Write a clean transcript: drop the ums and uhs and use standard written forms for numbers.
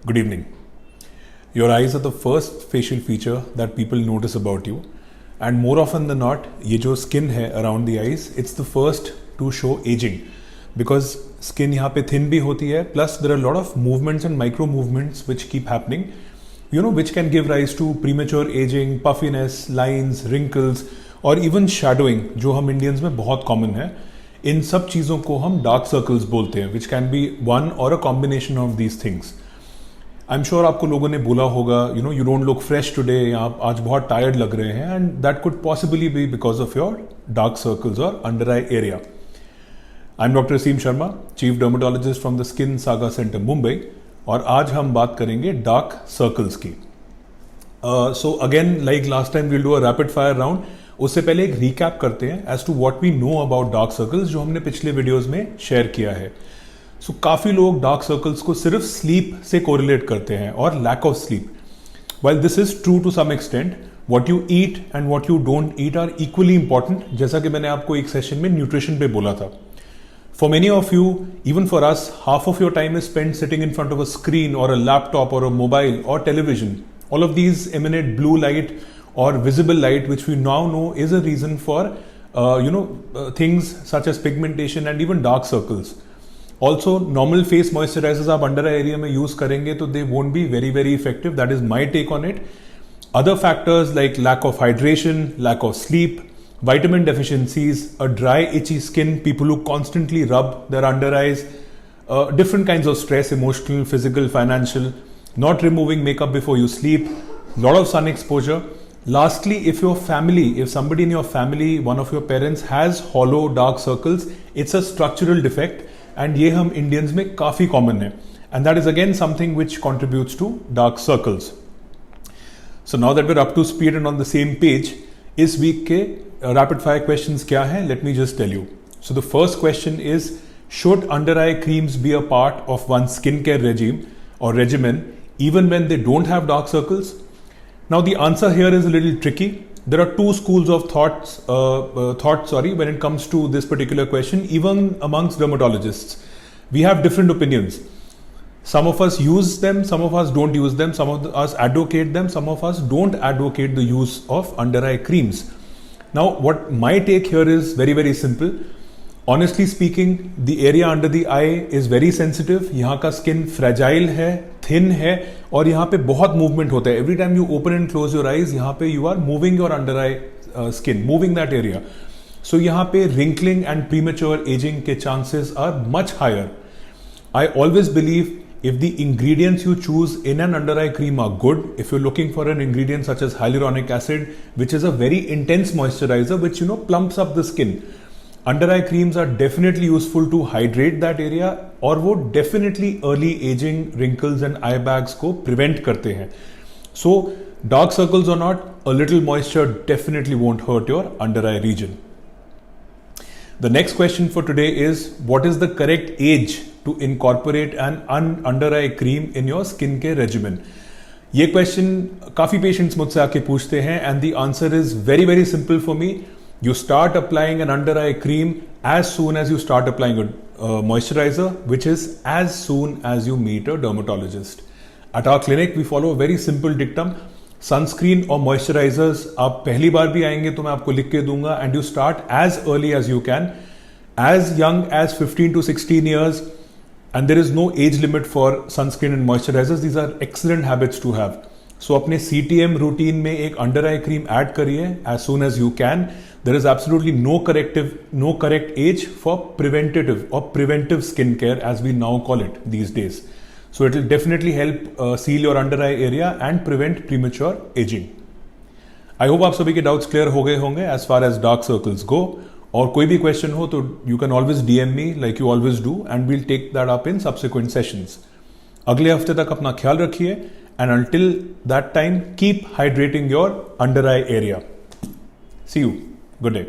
Good evening. Your eyes are the first facial feature that people notice about you, and more often than not, ये जो skin है around the eyes, it's the first to show aging because skin यहाँ पे thin भी होती है. Plus there are a lot of movements and micro movements which keep happening, which can give rise to premature aging, puffiness, lines, wrinkles, और even shadowing जो हम Indians में बहुत common है. इन सब चीज़ों को हम dark circles बोलते हैं, which can be one or a combination of these things. I am sure आपको लोगों ने बोला होगा you don't look fresh today, आप आज बहुत टायर्ड लग रहे हैं, and that could possibly be because of your dark circles और under eye area. I am doctor Aseem Sharma, chief dermatologist from the Skin Saga centre Mumbai, और आज हम बात करेंगे डार्क सर्कल्स की. So again like last time we'll do a rapid fire round. उससे पहले एक रिकैप करते हैं as to what we know about dark circles जो हमने पिछले वीडियोज में शेयर किया है. काफी लोग डार्क सर्कल्स को सिर्फ स्लीप से कोरिलेट करते हैं और lack of sleep. Well this is true to some extent. What you eat and what you don't eat are equally important, जैसा कि मैंने आपको एक सेशन में न्यूट्रिशन पे बोला था. For many of you, even for us, half of your time is spend sitting in front of a screen और अ लैपटॉप और अ मोबाइल और television. All of these emanate blue light or visible light, which we now know is a reason for things such as pigmentation and even dark circles. Also, normal face moisturizers आप under eye area में use करेंगे तो they won't be very very effective. That is my take on it. Other factors like lack of hydration, lack of sleep, vitamin deficiencies, a dry itchy skin, people who constantly rub their under eyes, different kinds of stress, emotional, physical, financial, not removing makeup before you sleep, lot of sun exposure. Lastly, if somebody in your family, one of your parents has hollow dark circles, it's a structural defect. And ये हम Indians में काफी common है, and that is again something which contributes to dark circles. So now that we are up to speed and on the same page, इस week के rapid fire questions क्या हैं, let me just tell you. So the first question is, should under eye creams be a part of one skin care regime और regimen even when they don't have dark circles? Now the answer here is a little tricky. There are two schools of thought when it comes to this particular question, even amongst dermatologists. We have different opinions. Some of us use them, some of us don't use them, some of us advocate them, some of us don't advocate the use of under eye creams. Now what my take here is very very simple. Honestly speaking, the area under the eye is very sensitive. यहाँ का skin fragile है, thin है, और यहाँ पे बहुत movement होता है. Every time you open and close your eyes, यहाँ पे you are moving your under eye skin, moving that area. So यहाँ पे wrinkling and premature aging के chances are much higher. I always believe if the ingredients you choose in an under eye cream are good, if you're looking for an ingredient such as hyaluronic acid, which is a very intense moisturizer, which plumps up the skin. Under eye creams are definitely useful to hydrate that area, और वो definitely early aging, wrinkles and eye bags को prevent करते हैं. So dark circles और not, a little moisture definitely won't hurt your under eye region. The next question for today is, what is the correct age to incorporate an under eye cream in your skin care regimen? ये question काफी patients मुझसे आके पूछते हैं, and the answer is very very simple for me. You start applying an under eye cream as soon as you start applying a moisturizer, which is as soon as you meet a dermatologist. At our clinic, we follow a very simple dictum. Sunscreen और moisturizers आप पहली बार भी आएंगे तो मैं आपको लिख के दूंगा, and you start as early as you can, as young as 15 to 16 years, and there is no age limit for sunscreen and moisturizers. These are excellent habits to have. So अपने CTM रूटीन में एक under eye cream add करिए as soon as you can. There is absolutely no correct age for preventive skincare, as we now call it these days. So it will definitely help seal your under eye area and prevent premature aging. I hope आप सभी के doubts clear हो गए होंगे as far as dark circles go. और कोई भी question हो तो you can always DM me like you always do, and we'll take that up in subsequent sessions. अगले हफ्ते तक अपना ख्याल रखिए, and until that time, keep hydrating your under eye area. See you. Good day.